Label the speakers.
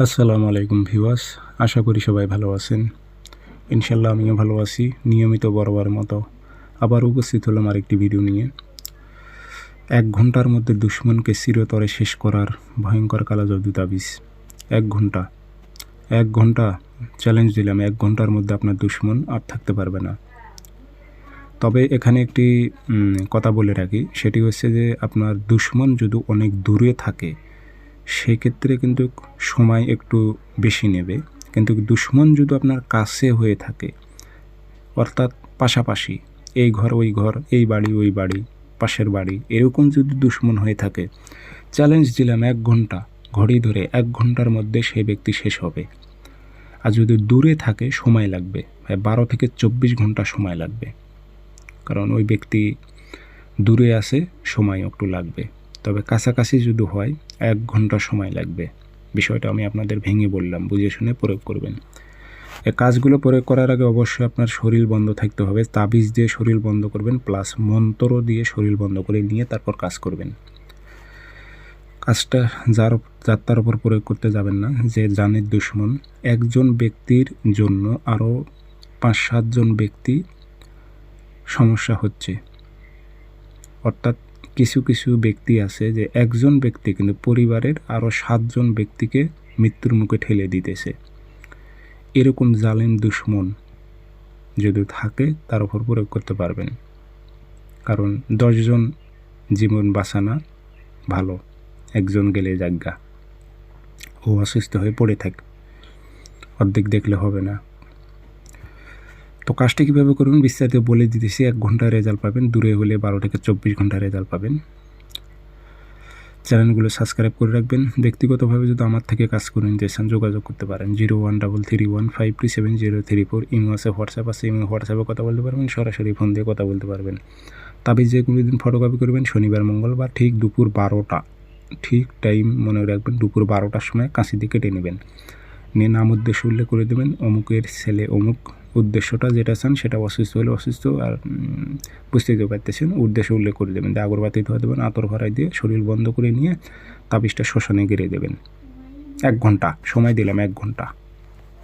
Speaker 1: আসসালামু আলাইকুম ভিউয়ার্স, আশা করি সবাই ভালো আছেন। ইনশাল্লাহ আমিও ভালো আছি। নিয়মিত বরাবর মতো আবার উপস্থিত হলাম আরেকটি ভিডিও নিয়ে। 1 ঘন্টার মধ্যে দুশমনকে চিরতরে শেষ করার ভয়ঙ্কর কালাজাদু তাবিজ। 1 ঘন্টা 1 ঘন্টা চ্যালেঞ্জ দিলাম, 1 ঘন্টার মধ্যে আপনার দুশমন আর থাকতে পারবে না। তবে এখানে একটি কথা বলে রাখি, সেটি হচ্ছে যে আপনার দুশমন যদি অনেক দূরে থাকে সেক্ষেত্রে কিন্তু সময় একটু বেশি নেবে, কিন্তু দুশমন যদি আপনার কাছে হয়ে থাকে, অর্থাৎ পাশাপাশি এই ঘর ওই ঘর, এই বাড়ি ওই বাড়ি, পাশের বাড়ি, এরকম যদি দুশমন হয়ে থাকে, চ্যালেঞ্জ দিলাম 1 ঘন্টা ঘড়ি ধরে 1 ঘন্টার মধ্যে সেই ব্যক্তি শেষ হবে। আর যদি দূরে থাকে সময় লাগবে, 12 থেকে 24 ঘন্টা সময় লাগবে, কারণ ওই ব্যক্তি দূরে আছে, সময় একটু লাগবে। তবে কাছাকাছি যদি হয় 1 ঘন্টা সময় লাগবে। বিষয়টা আমি আপনাদের ভেঙে বললাম, বুঝে শুনে প্রয়োগ করবেন। এই কাজগুলো প্রয়োগ করার আগে অবশ্যই আপনার শরীর বন্ধ থাকতে হবে। তাবিজ দিয়ে শরীর বন্ধ করবেন, প্লাস মন্ত্র দিয়ে শরীর বন্ধ করে নিয়ে তারপর কাজ করবেন। কাজটা যার উপর প্রয়োগ করতে যাবেন না যে জানের দুশমন। একজন ব্যক্তির জন্য আরও 5-7 জন ব্যক্তি সমস্যা হচ্ছে, অর্থাৎ কিছু কিছু ব্যক্তি আছে যে একজন ব্যক্তি কিন্তু পরিবারের আরও 7 জন ব্যক্তিকে মৃত্যুর মুখে ঠেলে দিতেছে। এরকম জালেম দুশমন যদি থাকে তার উপর প্রয়োগ করতে পারবেন, কারণ 10 জন জীবন বাঁচানো ভালো, একজন গেলে যাজ্ঞা। ও অসুস্থ হয়ে পড়ে থাক, অর্ধেক দেখলে হবে না। তো কাজটা কীভাবে করবেন বিস্তারিত বলে দিতেছি। 1 ঘন্টায় রেজাল্ট পাবেন, দূরে হলে 12 থেকে 24 ঘন্টায় রেজাল্ট পাবেন। চ্যানেলগুলো সাবস্ক্রাইব করে রাখবেন। ব্যক্তিগতভাবে যদি আমার থেকে কাজ করে নিতে চান যোগাযোগ করতে পারেন 013315373034। ইমো আছে, হোয়াটসঅ্যাপ আছে। ইমো হোয়াটসঅ্যাপে কথা বলতে পারবেন, সরাসরি ফোন দিয়ে কথা বলতে পারবেন। তাবিজ যে কোনো দিন ফটোকপি করবেন শনিবার মঙ্গলবার ঠিক দুপুর 12টা, ঠিক টাইম মনে রাখবেন, দুপুর 12টার সময় কাঁচি দিয়ে কেটে নেবেন। নিয়ে নাম উদ্দেশ্য উল্লেখ করে দেবেন, অমুকের ছেলে অমুক। উদ্দেশ্যটা যেটা চান সেটা অসুস্থ হলে অসুস্থ, আর বুঝতেই তো পারতেছেন, উদ্দেশ্য উল্লেখ করে দেবেন। দিয়ে আগরবাতি ধোয়া দেবেন, আতর ভরাই দিয়ে শরীর বন্ধ করে নিয়ে তাবিজটা শ্মশানে গেড়ে দেবেন। 1 ঘন্টা সময় দিলাম, 1 ঘন্টা।